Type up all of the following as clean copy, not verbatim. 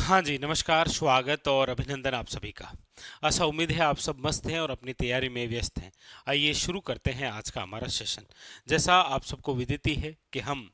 हाँ जी, नमस्कार, स्वागत और अभिनंदन आप सभी का। आशा उम्मीद है आप सब मस्त हैं और अपनी तैयारी में व्यस्त हैं। आइए शुरू करते हैं आज का हमारा सेशन। जैसा आप सबको विदित ही है कि हम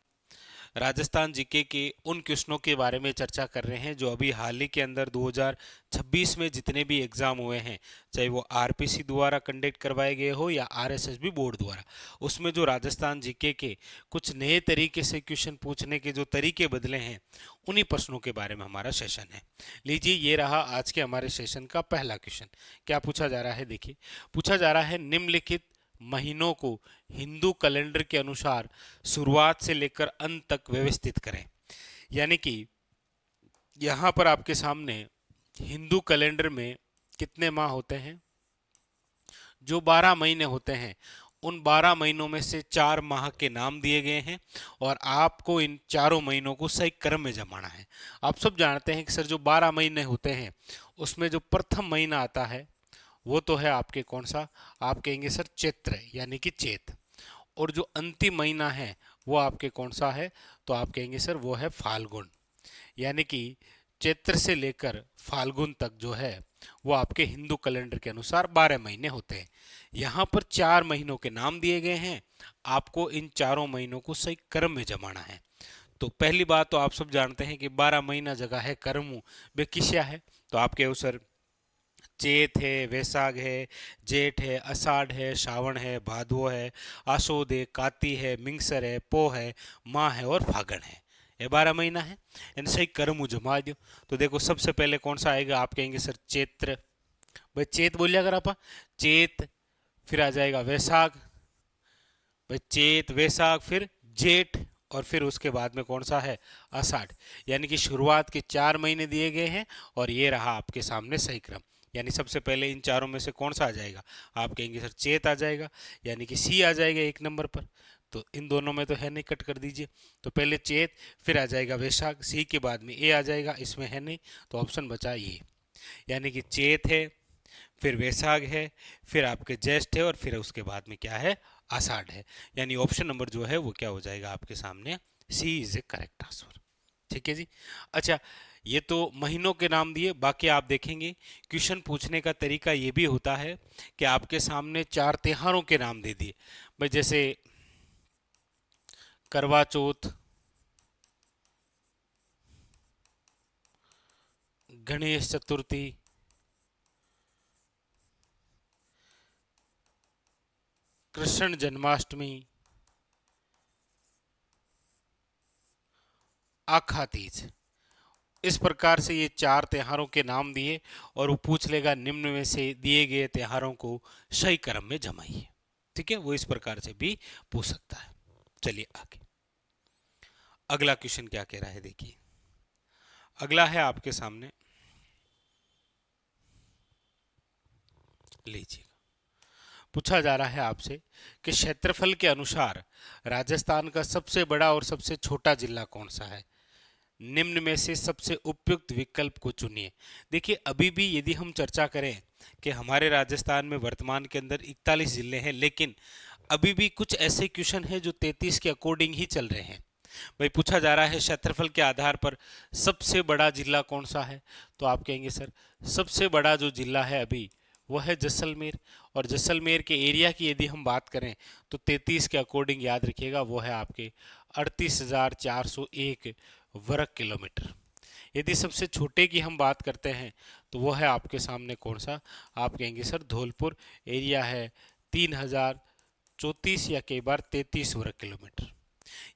राजस्थान जीके के उन क्वेश्चनों के बारे में चर्चा कर रहे हैं जो अभी हाल ही के अंदर 2026 में जितने भी एग्जाम हुए हैं, चाहे वो आरपीसी द्वारा कंडक्ट करवाए गए हो या आरएसएसबी बोर्ड द्वारा, उसमें जो राजस्थान जीके के कुछ नए तरीके से क्वेश्चन पूछने के जो तरीके बदले हैं, उन्हीं प्रश्नों के बारे में हमारा सेशन है। लीजिए, ये रहा आज के हमारे सेशन का पहला क्वेश्चन। क्या पूछा जा रहा है? देखिए, पूछा जा रहा है निम्नलिखित महीनों को हिंदू कैलेंडर के अनुसार शुरुआत से लेकर अंत तक व्यवस्थित करें। यानी कि यहां पर आपके सामने हिंदू कैलेंडर में कितने माह होते हैं? जो 12 महीने होते हैं, उन 12 महीनों में से 4 माह के नाम दिए गए हैं और आपको इन चारों महीनों को सही क्रम में जमाना है। आप सब जानते हैं कि सर जो 12 महीने होते हैं उसमें जो प्रथम महीना आता है वो तो है आपके कौन सा? आप कहेंगे सर चैत्र, यानी कि चैत। और जो अंतिम महीना है वो आपके कौन सा है? तो आप कहेंगे सर वो है फाल्गुन। यानी कि चैत्र से लेकर फाल्गुन तक जो है वो आपके हिंदू कैलेंडर के अनुसार 12 महीने होते हैं। यहाँ पर 4 महीनों के नाम दिए गए हैं, आपको इन चारों महीनों को सही क्रम में जमाना है। तो पहली बात तो आप सब जानते हैं कि 12 महीना जगह है कर्मू, वे किस्या है? तो आपके अवसर चैत है, वैशाख है, जेठ है, आषाढ़ है, श्रावण है, भादो है, आशोद है, काती है, मिंगसर है, पो है, माह है और फागण है। ये 12 महीना है। इन सही कर्म जमा दो। तो देखो, सबसे पहले कौन सा आएगा? आप कहेंगे सर चैत्र। भाई चैत बोलिए अगर आप, चैत। फिर आ जाएगा वैशाख। भाई चैत वैशाख, फिर जेठ, और फिर उसके बाद में कौन सा है? आषाढ़। यानी कि शुरुआत के 4 महीने दिए गए हैं और ये रहा आपके सामने सही क्रम। यानी सबसे पहले इन चारों में से कौन सा आ जाएगा? आप कहेंगे सर चैत आ जाएगा, यानी कि सी आ जाएगा 1 नंबर पर। तो इन दोनों में तो है नहीं, कट कर दीजिए। तो पहले चैत, फिर आ जाएगा वैशाख, सी के बाद में ए आ जाएगा, इसमें है नहीं, तो ऑप्शन बचा ये। यानी कि चैत है, फिर वैशाख है, फिर आपके ज्येष्ठ है और फिर उसके बाद में क्या है? आषाढ़ है। यानी ऑप्शन नंबर जो है वो क्या हो जाएगा आपके सामने? सी इज ए करेक्ट आंसर। ठीक है जी। अच्छा, ये तो महीनों के नाम दिए। बाकी आप देखेंगे क्वेश्चन पूछने का तरीका ये भी होता है कि आपके सामने 4 त्योहारों के नाम दे दिए। भाई जैसे करवा चौथ, गणेश चतुर्थी, कृष्ण जन्माष्टमी, आखा तीज। इस प्रकार से ये 4 त्योहारों के नाम दिए और वो पूछ लेगा निम्न में से दिए गए त्योहारों को सही क्रम में जमाइए। ठीक है, वो इस प्रकार से भी पूछ सकता है। चलिए आगे, अगला क्वेश्चन क्या कह रहा है देखिए। अगला है आपके सामने, लीजिए। पूछा जा रहा है आपसे कि क्षेत्रफल के अनुसार राजस्थान का सबसे बड़ा और सबसे छोटा जिला कौन सा है? निम्न में से सबसे उपयुक्त विकल्प को चुनिए। देखिए, अभी भी यदि हम चर्चा करें कि हमारे राजस्थान में वर्तमान के अंदर 41 जिले हैं, लेकिन अभी भी कुछ ऐसे क्वेश्चन हैं जो 33 के अकॉर्डिंग ही चल रहे हैं। भाई पूछा जा रहा है क्षेत्रफल के आधार पर सबसे बड़ा जिला कौन सा है? तो आप कहेंगे सर सबसे बड़ा जो जिला है अभी वो है जैसलमेर। और जैसलमेर के एरिया की यदि हम बात करें तो 33 के अकॉर्डिंग याद रखिएगा वो है आपके 38,401 वर्ग किलोमीटर। यदि सबसे छोटे की हम बात करते हैं तो वो है आपके सामने कौन सा? आप कहेंगे सर धौलपुर। एरिया है 3,034 या कई बार 33 वर्ग किलोमीटर।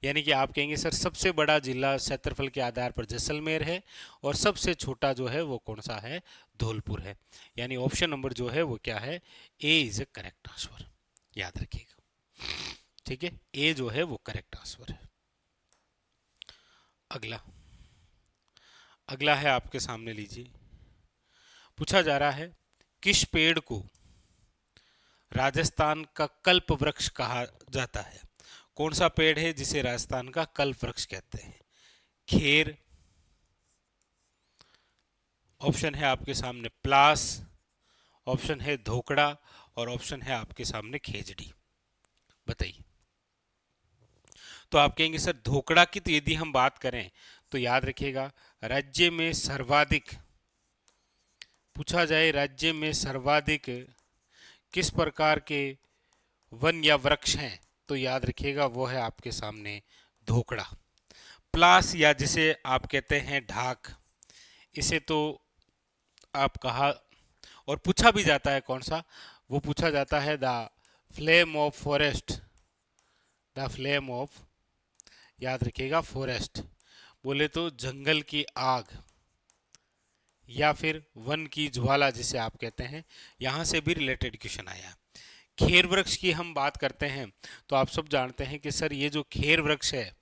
यानी कि आप कहेंगे सर सबसे बड़ा जिला क्षेत्रफल के आधार पर जैसलमेर है और सबसे छोटा जो है वो कौन सा है? धौलपुर है। यानी ऑप्शन नंबर जो है वो क्या है? ए इज ए करेक्ट आंसर। याद रखिएगा। ठीक है, ए जो है वो करेक्ट आंसर है। अगला, अगला है आपके सामने, लीजिए। पूछा जा रहा है किस पेड़ को राजस्थान का कल्प वृक्ष कहा जाता है? कौन सा पेड़ है जिसे राजस्थान का कल्प वृक्ष कहते हैं? खेर, ऑप्शन है आपके सामने प्लास, ऑप्शन है धोकड़ा, और ऑप्शन है आपके सामने खेजड़ी। बताइए। तो आप कहेंगे सर धोकड़ा की तो यदि हम बात करें तो याद रखिएगा राज्य में सर्वाधिक, पूछा जाए राज्य में सर्वाधिक किस प्रकार के वन या वृक्ष हैं, तो याद रखिएगा वो है आपके सामने धोकड़ा, प्लास या जिसे आप कहते हैं ढाक। इसे तो आप कहा और पूछा भी जाता है कौन सा, वो पूछा जाता है the flame of forest, the flame of, याद रखिएगा फॉरेस्ट, बोले तो जंगल की आग या फिर वन की ज्वाला जिसे आप कहते हैं, यहां से भी रिलेटेड क्वेश्चन आया। खेर वृक्ष की हम बात करते हैं तो आप सब जानते हैं कि सर ये जो खेर वृक्ष है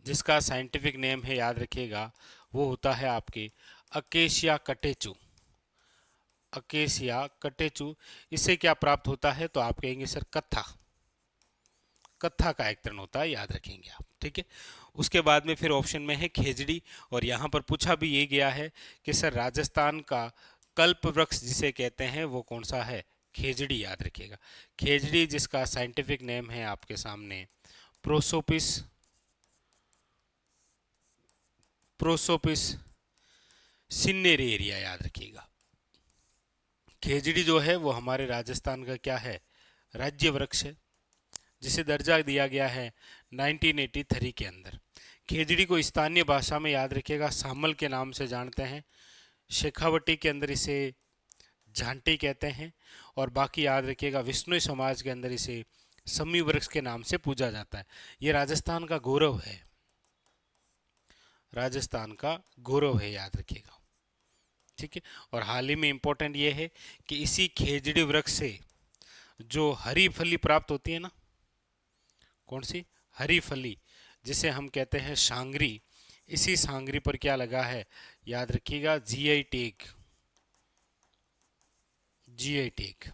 जिसका साइंटिफिक नेम है याद रखिएगा वो होता है आपके अकेशिया कटेचू, अकेशिया कटेचू। इससे क्या प्राप्त होता है तो आप कहेंगे सर कत्था, कत्था का एक तृण होता है, याद रखेंगे आप, ठीक है। उसके बाद में फिर ऑप्शन में है खेजड़ी, और यहाँ पर पूछा भी ये गया है कि सर राजस्थान का कल्प वृक्ष जिसे कहते हैं वो कौन सा है, खेजड़ी, याद रखिएगा खेजड़ी, जिसका साइंटिफिक नेम है आपके सामने प्रोसोपिस, प्रोसोपिस सिन्नेरेरिया, याद रखिएगा। खेजड़ी जो है वो हमारे राजस्थान का क्या है, राज्य वृक्ष है, जिसे दर्जा दिया गया है 1983 के अंदर। खेजड़ी को स्थानीय भाषा में याद रखिएगा सामल के नाम से जानते हैं, शेखावटी के अंदर इसे झांटी कहते हैं, और बाकी याद रखिएगा विष्णु समाज के अंदर इसे समी वृक्ष के नाम से पूजा जाता है। ये राजस्थान का गौरव है, राजस्थान का गौरव है, याद रखिएगा, ठीक है। और हाल ही में इंपॉर्टेंट ये है कि इसी खेजड़ी वृक्ष से जो हरी फली प्राप्त होती है ना, कौन सी, हरी फली, जिसे हम कहते हैं सांगरी, इसी सांगरी पर क्या लगा है, याद रखिएगा जीआई टैग, जीआई टैग।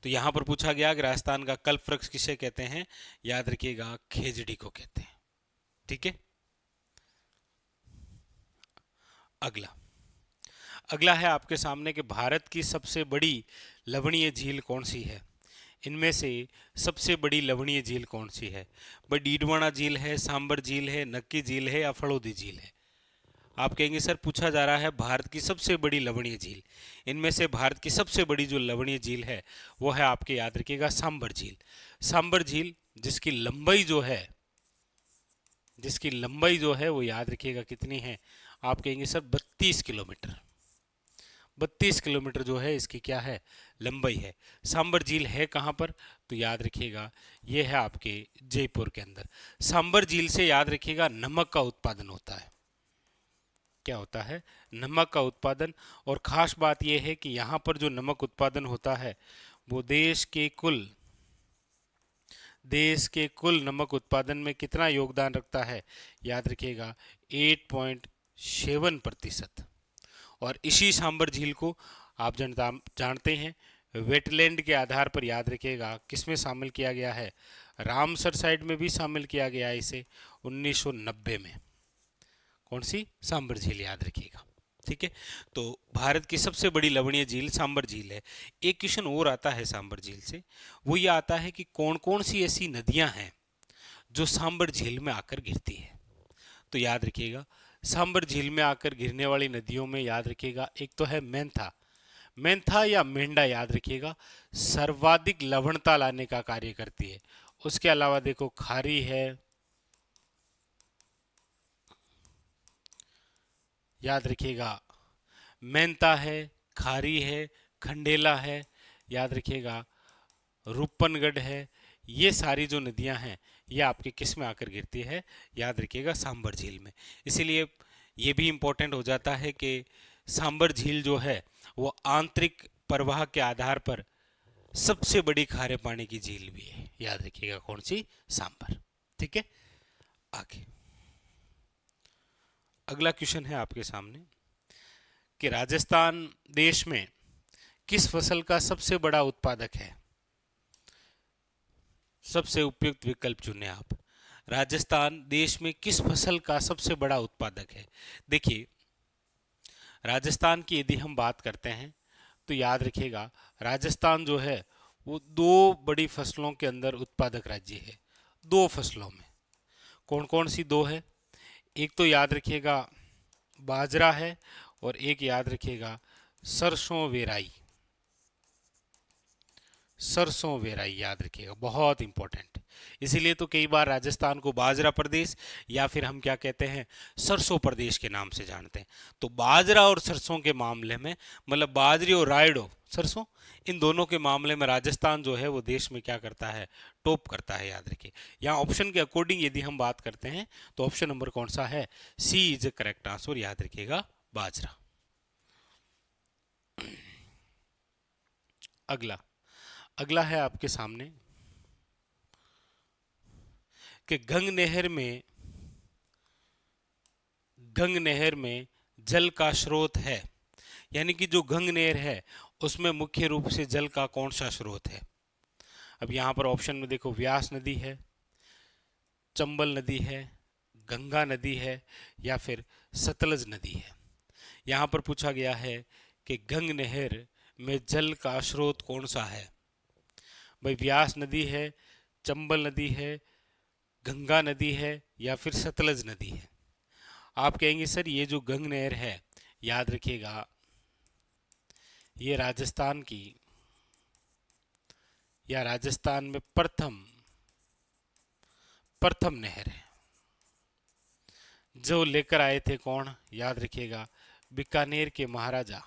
तो यहां पर पूछा गया कि राजस्थान का कल्प वृक्ष किसे कहते हैं, याद रखिएगा खेजड़ी को कहते हैं, ठीक है। अगला अगला है आपके सामने कि भारत की सबसे बड़ी लवणीय झील कौन सी है, इनमें से सबसे बड़ी लवणीय झील कौन सी है, भाई डीडवाना झील है, सांबर झील है, नक्की झील है या फड़ौदी झील है। आप कहेंगे सर पूछा जा रहा है भारत की सबसे बड़ी लवणीय झील, इनमें से भारत की सबसे बड़ी जो लवणीय झील है वो है आपके, याद रखिएगा सांबर झील, सांबर झील, जिसकी लंबाई जो है, जिसकी लंबाई जो है वो याद रखिएगा कितनी है, आप कहेंगे सर 32 किलोमीटर, 32 किलोमीटर जो है इसकी क्या है, लंबाई है। सांबर झील है कहाँ पर, तो याद रखिएगा ये है आपके जयपुर के अंदर। सांबर झील से याद रखिएगा नमक का उत्पादन होता है, क्या होता है, नमक का उत्पादन। और खास बात यह है कि यहाँ पर जो नमक उत्पादन होता है वो देश के कुल नमक उत्पादन में कितना योगदान रखता है, याद रखिएगा 8.7%। और इसी सांबर झील को आप जानते हैं वेटलैंड के आधार पर, याद रखिएगा किसमें शामिल किया गया है, रामसर साइड में भी शामिल किया गया है इसे 1990 में, कौन सी, सांबर झील, याद रखिएगा, ठीक है। तो भारत की सबसे बड़ी लवणीय झील सांबर झील है। एक क्वेश्चन और आता है सांबर झील से, वो ये आता है कि कौन कौन सी ऐसी नदियां हैं जो सांबर झील में आकर गिरती है, तो याद रखिएगा सांबर झील में आकर गिरने वाली नदियों में याद रखिएगा एक तो है मेंथा, मेंथा या मेंढा, याद रखिएगा सर्वाधिक लवणता लाने का कार्य करती है। उसके अलावा देखो खारी है, याद रखिएगा मेंता है, खारी है, खंडेला है, याद रखिएगा रूपनगढ़ है, ये सारी जो नदियां हैं ये आपके किस में आकर गिरती है, याद रखिएगा सांबर झील में। इसीलिए ये भी इंपॉर्टेंट हो जाता है कि सांबर झील जो है वो आंतरिक प्रवाह के आधार पर सबसे बड़ी खारे पानी की झील भी है, याद रखिएगा कौन सी, सांबर, ठीक है। आगे अगला क्वेश्चन है आपके सामने कि राजस्थान देश में किस फसल का सबसे बड़ा उत्पादक है, सबसे उपयुक्त विकल्प चुने आप। राजस्थान देश में किस फसल का सबसे बड़ा उत्पादक है। देखिए राजस्थान की यदि हम बात करते हैं तो याद रखिएगा राजस्थान जो है वो दो बड़ी फसलों के अंदर उत्पादक राज्य है, दो फसलों में, कौन कौन सी दो है? एक तो याद रखिएगा बाजरा है, और एक याद रखिएगा सरसों वेराई। सरसों वेराई याद रखिएगा, बहुत इंपॉर्टेंट। इसीलिए तो कई बार राजस्थान को बाजरा प्रदेश या फिर हम क्या कहते हैं, सरसों प्रदेश के नाम से जानते हैं। तो बाजरा और सरसों के मामले में, मतलब बाजरी और रायडो सरसों, इन दोनों के मामले में राजस्थान जो है वो देश में क्या करता है, टॉप करता है, याद रखिए। यहाँ ऑप्शन के अकॉर्डिंग यदि हम बात करते हैं तो ऑप्शन नंबर कौन सा है, सी इज ए करेक्ट आंसर, याद रखिएगा बाजरा। अगला अगला है आपके सामने कि गंग नहर में जल का स्रोत है, यानी कि जो गंग नहर है उसमें मुख्य रूप से जल का कौन सा स्रोत है। अब यहां पर ऑप्शन में देखो, व्यास नदी है, चंबल नदी है, गंगा नदी है, या फिर सतलज नदी है। यहां पर पूछा गया है कि गंग नहर में जल का स्रोत कौन सा है। भाई व्यास नदी है, चंबल नदी है, गंगा नदी है, या फिर सतलज नदी है। आप कहेंगे सर ये जो गंग नहर है, याद रखिएगा ये राजस्थान की, या राजस्थान में प्रथम प्रथम नहर है, जो लेकर आए थे कौन, याद रखिएगा बीकानेर के महाराजा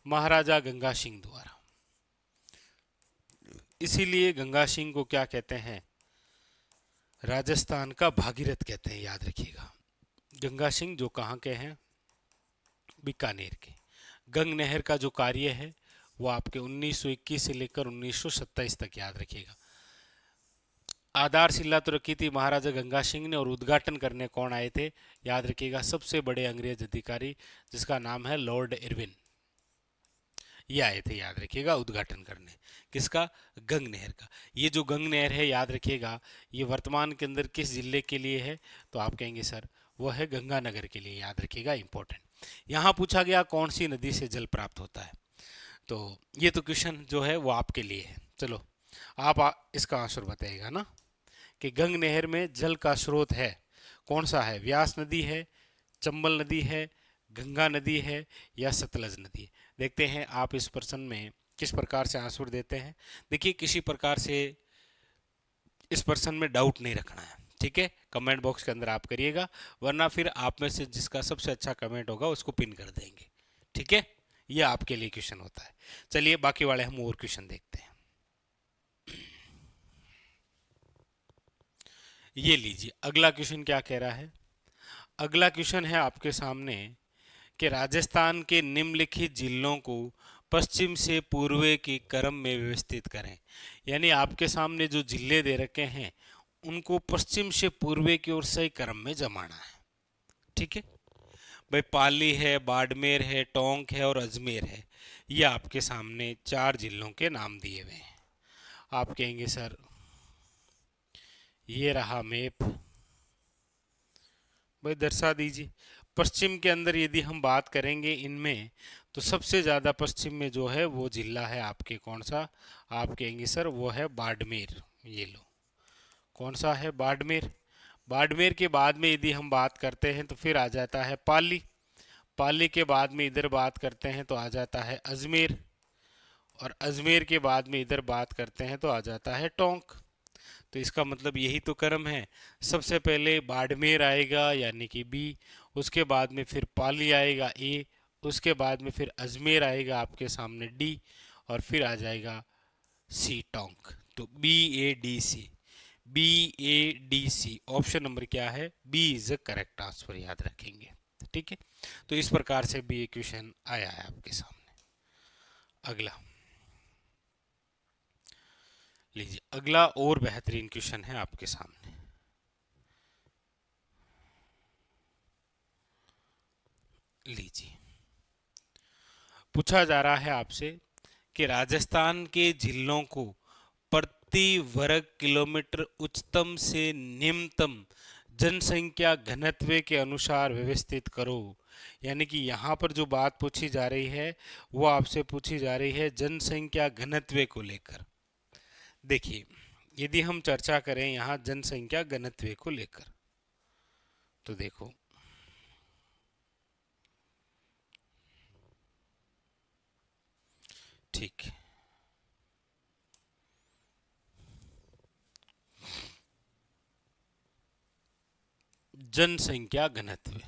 महाराजा गंगा सिंह द्वारा। इसीलिए गंगा सिंह को क्या कहते हैं, राजस्थान का भागीरथ कहते हैं, याद रखिएगा। गंगा सिंह जो कहाँ के हैं, बीकानेर के। गंग नहर का जो कार्य है वो आपके 1921 से लेकर 1927 तक, याद रखिएगा। आधारशिला तो रखी थी महाराजा गंगा सिंह ने, और उद्घाटन करने कौन आए थे, याद रखिएगा सबसे बड़े अंग्रेज अधिकारी जिसका नाम है लॉर्ड इरविन, ये आए थे, याद रखिएगा उद्घाटन करने। किसका, गंग नहर का। ये जो गंग नहर है, याद रखिएगा ये वर्तमान के अंदर किस जिले के लिए है, तो आप कहेंगे सर वो है गंगानगर के लिए, याद रखिएगा इंपॉर्टेंट। यहाँ पूछा गया कौन सी नदी से जल प्राप्त होता है, तो ये तो क्वेश्चन जो है वो आपके लिए है। चलो आप इसका आंसर बताइएगा ना, कि गंग नहर में जल का स्रोत है कौन सा है, व्यास नदी है, चंबल नदी है, गंगा नदी है, या सतलज नदी है। देखते हैं आप इस प्रश्न में किस प्रकार से आंसर देते हैं। देखिए किसी प्रकार से इस प्रश्न में डाउट नहीं रखना है, ठीक है। कमेंट बॉक्स के अंदर आप करिएगा, वरना फिर आप में से जिसका सबसे अच्छा कमेंट होगा उसको पिन कर देंगे, ठीक है। ये आपके लिए क्वेश्चन होता है। चलिए बाकी वाले हम और क्वेश्चन देखते हैं। ये लीजिए अगला क्वेश्चन क्या कह रहा है। अगला क्वेश्चन है आपके सामने कि राजस्थान के निम्नलिखित जिलों को पश्चिम से पूर्व के क्रम में व्यवस्थित करें। यानी आपके सामने जो जिले दे रखे हैं उनको पश्चिम से पूर्व की ओर सही क्रम में जमाना है, ठीक है। भाई पाली है, बाड़मेर है, टोंक है और अजमेर है। ये आपके सामने 4 जिलों के नाम दिए हुए हैं। आप कहेंगे सर ये रहा मैप, भाई दर्शा दीजिए। पश्चिम के अंदर यदि हम बात करेंगे इनमें, तो सबसे ज़्यादा पश्चिम में जो है वो जिला है आपके कौन सा, आप कहेंगे सर वो है बाड़मेर। ये लो, कौन सा है, बाड़मेर। बाड़मेर के बाद में यदि हम बात करते हैं तो फिर आ जाता है पाली। पाली के बाद में इधर बात करते हैं तो आ जाता है अजमेर, और अजमेर के बाद में इधर बात करते हैं तो आ जाता है टोंक। तो इसका मतलब यही तो क्रम है, सबसे पहले बाड़मेर आएगा यानी कि बी, उसके बाद में फिर पाली आएगा ए, उसके बाद में फिर अजमेर आएगा आपके सामने डी, और फिर आ जाएगा सी टोंक। तो B A D C, B A D C option number क्या है, B is the correct answer, याद रखेंगे, ठीक है। तो इस प्रकार से भी ये क्वेश्चन आया है आपके सामने। अगला लीजिए, अगला और बेहतरीन क्वेश्चन है आपके सामने। लीजिए पूछा जा रहा है आपसे कि राजस्थान के जिलों को प्रति वर्ग किलोमीटर उच्चतम से निम्नतम जनसंख्या घनत्व के अनुसार व्यवस्थित करो। यानी कि यहाँ पर जो बात पूछी जा रही है वो आपसे पूछी जा रही है जनसंख्या घनत्व को लेकर। देखिए यदि हम चर्चा करें यहाँ जनसंख्या घनत्व को लेकर, तो देखो ठीक है, जनसंख्या घनत्व।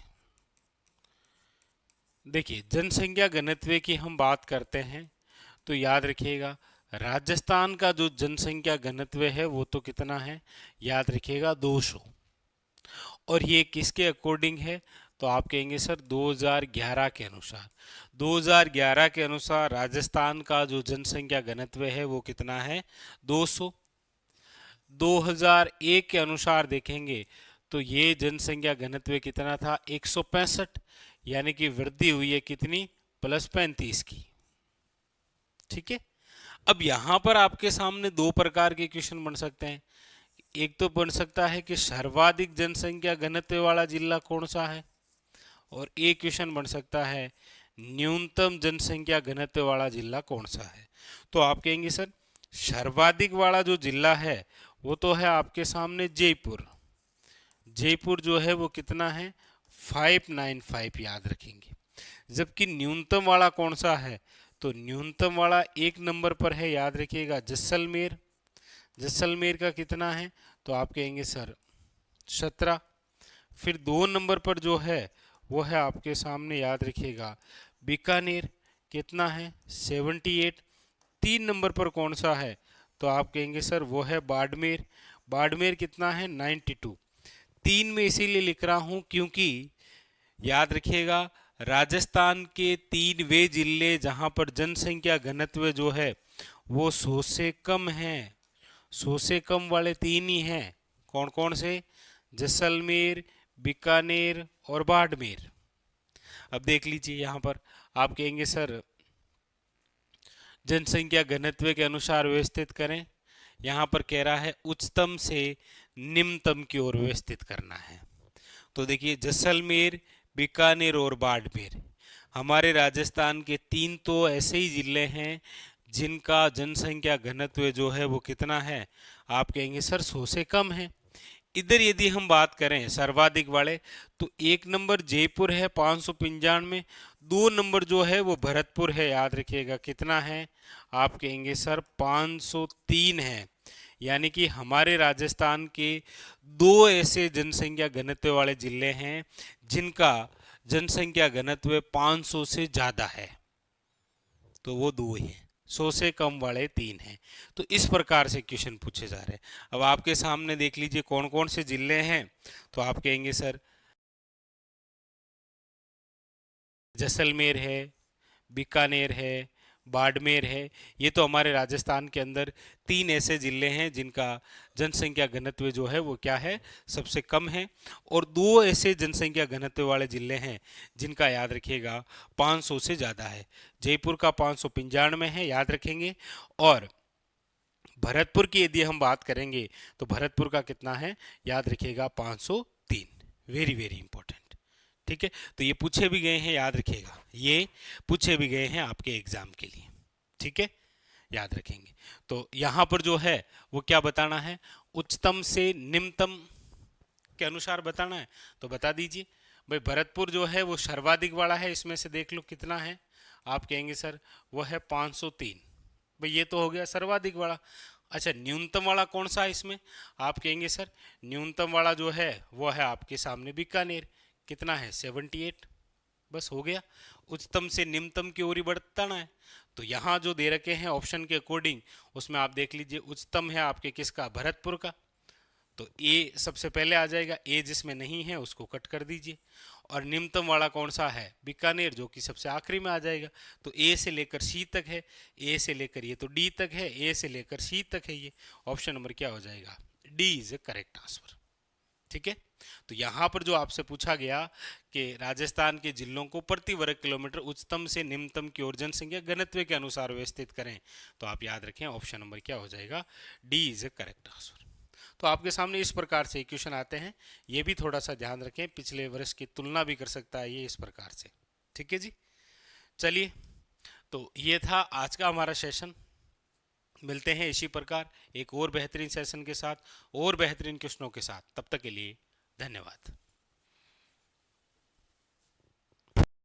देखिए जनसंख्या घनत्व की हम बात करते हैं तो याद रखिएगा राजस्थान का जो जनसंख्या घनत्व है वो तो कितना है, याद रखिएगा 200। और ये किसके अकॉर्डिंग है, तो आप कहेंगे सर 2011 के अनुसार। 2011 के अनुसार राजस्थान का जो जनसंख्या घनत्व है वो कितना है, 200। 2001 के अनुसार देखेंगे तो ये जनसंख्या घनत्व कितना था, 165, यानी कि वृद्धि हुई है कितनी, +35 की। ठीक है। अब यहां पर आपके सामने दो प्रकार के क्वेश्चन बन सकते हैं। एक तो बन सकता है कि सर्वाधिक जनसंख्या घनत्व वाला जिला कौन सा है, और एक क्वेश्चन बन सकता है न्यूनतम जनसंख्या घनत्व वाला जिला कौन सा है। तो आप कहेंगे सर सर्वाधिक वाला जो जिला है वो तो है आपके सामने जयपुर। जयपुर जो है वो कितना है, 595, याद रखेंगे। जबकि न्यूनतम वाला कौन सा है, तो न्यूनतम वाला एक नंबर पर है, याद रखिएगा जैसलमेर। जैसलमेर का कितना है, तो आप कहेंगे सर 17। फिर 2 नंबर पर जो है वो है आपके सामने, याद रखिएगा बीकानेर, कितना है 78। 3 नंबर पर कौन सा है, तो आप कहेंगे सर वो है बाड़मेर। बाड़मेर कितना है 92। 3 में इसीलिए लिख रहा हूं क्योंकि याद रखिएगा राजस्थान के 3 वे जिले जहां पर जनसंख्या घनत्व जो है वो 100 से कम है। 100 से कम वाले 3 ही हैं। कौन कौन से, जैसलमेर, बीकानेर और बाड़मेर। अब देख लीजिए यहाँ पर आप कहेंगे सर जनसंख्या घनत्व के अनुसार व्यवस्थित करें। यहाँ पर कह रहा है उच्चतम से निम्नतम की ओर व्यवस्थित करना है। तो देखिए जैसलमेर, बीकानेर और बाड़मेर हमारे राजस्थान के 3 तो ऐसे ही जिले हैं जिनका जनसंख्या घनत्व जो है वो कितना है, आप कहेंगे सर 100 से कम है। इधर यदि हम बात करें सर्वाधिक वाले, तो 1 नंबर जयपुर है 595। 2 नंबर जो है वो भरतपुर है, याद रखिएगा कितना है, आप कहेंगे सर 503 है। यानी कि हमारे राजस्थान के 2 ऐसे जनसंख्या घनत्व वाले जिले हैं जिनका जनसंख्या घनत्व 500 से ज्यादा है, तो वो 2 ही हैं। 100 से कम वाले 3 हैं। तो इस प्रकार से क्वेश्चन पूछे जा रहे हैं। अब आपके सामने देख लीजिए कौन कौन से जिले हैं, तो आप कहेंगे सर जैसलमेर है, बीकानेर है, बाड़मेर है। ये तो हमारे राजस्थान के अंदर 3 ऐसे जिले हैं जिनका जनसंख्या घनत्व जो है वो क्या है, सबसे कम है। और 2 ऐसे जनसंख्या घनत्व वाले जिले हैं जिनका याद रखिएगा 500 से ज़्यादा है। जयपुर का 595 है, याद रखेंगे। और भरतपुर की यदि हम बात करेंगे तो भरतपुर का कितना है, याद रखिएगा 503। Very very important. ठीक है। तो ये पूछे भी गए हैं, याद रखिएगा ये पूछे भी गए हैं आपके एग्जाम के लिए। ठीक है, याद रखेंगे। तो यहां पर जो है वो क्या बताना है, उच्चतम से निम्नतम के अनुसार बताना है। तो बता दीजिए भाई भरतपुर जो है वो सर्वाधिक वाला है, इसमें से देख लो कितना है, आप कहेंगे सर वो है 503। भाई ये तो हो गया सर्वाधिक वाला। अच्छा न्यूनतम वाला कौन सा है इसमें, आप कहेंगे सर न्यूनतम वाला जो है वो है आपके सामने बीकानेर, कितना है 78। बस हो गया। उच्चतम से निम्नतम की ओर ही बढ़ताना है। तो यहाँ जो दे रखे हैं ऑप्शन के अकॉर्डिंग, उसमें आप देख लीजिए उच्चतम है आपके किसका, भरतपुर का। तो ए सबसे पहले आ जाएगा, ए जिसमें नहीं है उसको कट कर दीजिए। और निम्नतम वाला कौन सा है, बीकानेर, जो कि सबसे आखिरी में आ जाएगा। तो ए से लेकर सी तक है, ए से लेकर ये तो डी तक है, ए से लेकर सी तक है। ये ऑप्शन नंबर क्या हो जाएगा, D is A correct answer. ठीक है। तो यहां पर जो आपसे पूछा गया कि राजस्थान के जिलों को प्रति वर्ग किलोमीटर उच्चतम से निम्नतम की ओर जनसंख्या घनत्व के अनुसार व्यवस्थित करें, तो आप याद रखें ऑप्शन नंबर क्या हो जाएगा, D is A correct answer. तो आपके सामने इस प्रकार से क्वेश्चन आते हैं, ये भी थोड़ा सा ध्यान रखें, पिछले वर्ष की तुलना भी कर सकता है ये इस प्रकार से। ठीक है जी। चलिए, तो ये था आज का हमारा सेशन। मिलते हैं इसी प्रकार एक और बेहतरीन सेशन के साथ और बेहतरीन क्वेश्चनों के साथ। तब तक के लिए धन्यवाद।